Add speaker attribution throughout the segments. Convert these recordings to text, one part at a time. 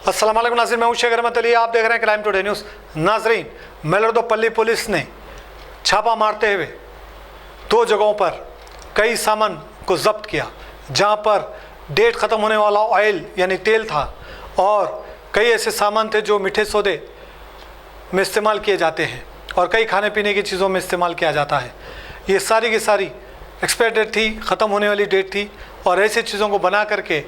Speaker 1: अस्सलाम वालेकुम नाज़रीन, मैं हूं शेख रहमत अली। आप देख रहे हैं क्राइम टुडे न्यूज़। नाज़रीन, मेलरदोपल्ली पुलिस ने छापा मारते हुए 2 जगहों पर कई सामान को जब्त किया, जहां पर डेट ख़त्म होने वाला ऑयल यानी तेल था और कई ऐसे सामान थे जो मीठे सौदे में इस्तेमाल किए जाते हैं और कई खाने पीने की चीज़ों में इस्तेमाल किया जाता है। ये सारी की सारी एक्सपायर डेट थी, ख़त्म होने वाली डेट थी और ऐसी चीज़ों को बना करके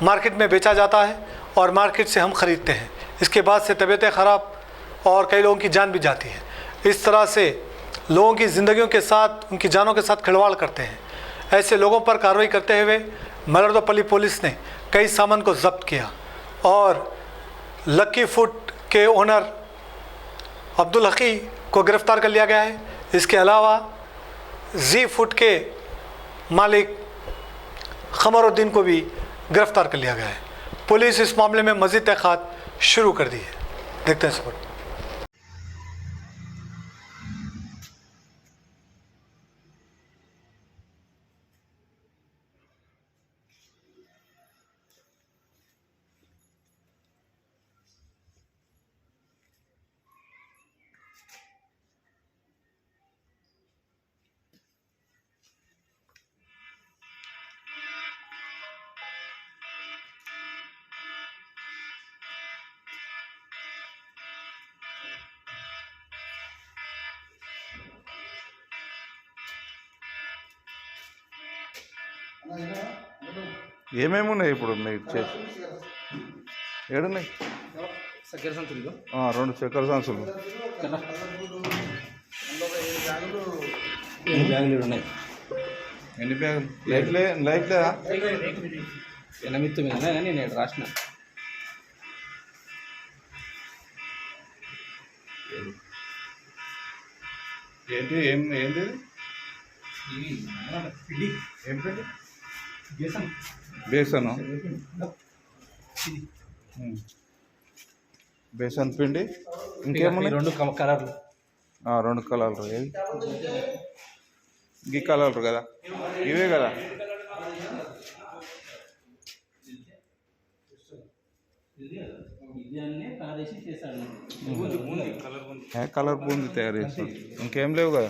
Speaker 1: मार्केट में बेचा जाता है और मार्केट से हम ख़रीदते हैं। इसके बाद से तबीयतें ख़राब और कई लोगों की जान भी जाती है। इस तरह से लोगों की ज़िंदगियों के साथ, उनकी जानों के साथ खिलवाड़ करते हैं। ऐसे लोगों पर कार्रवाई करते हुए मेलरदोपल्ली पुलिस ने कई सामान को जब्त किया और लक्की फूड के ओनर अब्दुल हकी को गिरफ़्तार कर लिया गया है। इसके अलावा जी फूड के मालिक खमरुद्दीन को भी गिरफ़्तार कर लिया गया है। पुलिस इस मामले में मज़ीद तहक़ीक़ात शुरू कर दी है। देखते हैं इस पर।
Speaker 2: ఏమేమి ఉన్నాయి ఇప్పుడు మీరు ఏడున్నాయి?
Speaker 3: చక్కెర సంచులు
Speaker 2: 2 చక్కెర సంచులు,
Speaker 3: 7 బ్యాగులు ఉన్నాయి.
Speaker 2: ఎన్ని బ్యాగులు? లైట్ లేదా?
Speaker 3: 8, 9 ఉన్నాయి కానీ నేను రాసిన.
Speaker 2: ఏంటి ఏంటి ఏం పిండి? బేసను, బేసన్ పిండి. ఇంకేమున్నాయి?
Speaker 3: 2 కలర్లు.
Speaker 2: 2 కలర్లు. ఏది? ఈ కలర్లు కదా, ఇవే కదా. కలర్ బూంది తయారు చేస్తాం. ఇంకేం లేవు కదా.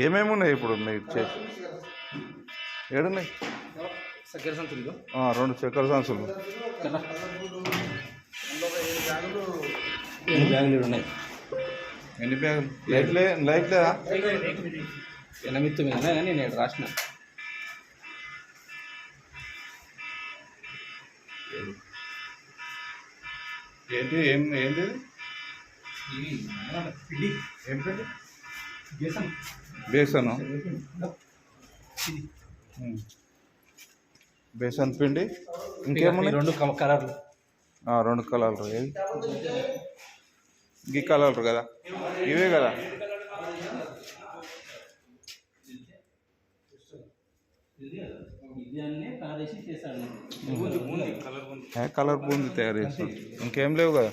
Speaker 2: ఏమేమి ఉన్నాయి ఇప్పుడు మీరు ఏడున్నాయి?
Speaker 3: చక్కెర సంచులు
Speaker 2: 2 చక్కెర సంచులు,
Speaker 3: 7 బ్యాగులు ఉన్నాయి.
Speaker 2: ఎన్ని బ్యాగులు? లైట్ లేదా?
Speaker 3: 8, 9 ఉన్నాయి కానీ నేను రాసిన.
Speaker 2: ఏంటి ఏంటి? ఏం పిండి? బేసను, బేసన్ పిండి. ఇంకేమున్నాయి?
Speaker 3: 2 కలర్లు.
Speaker 2: 2 కలర్లు. ఏది? ఈ కలర్లు కదా, ఇవే కదా. కలర్ బూంది తయారు చేస్తాం. ఇంకేం లేవు కదా.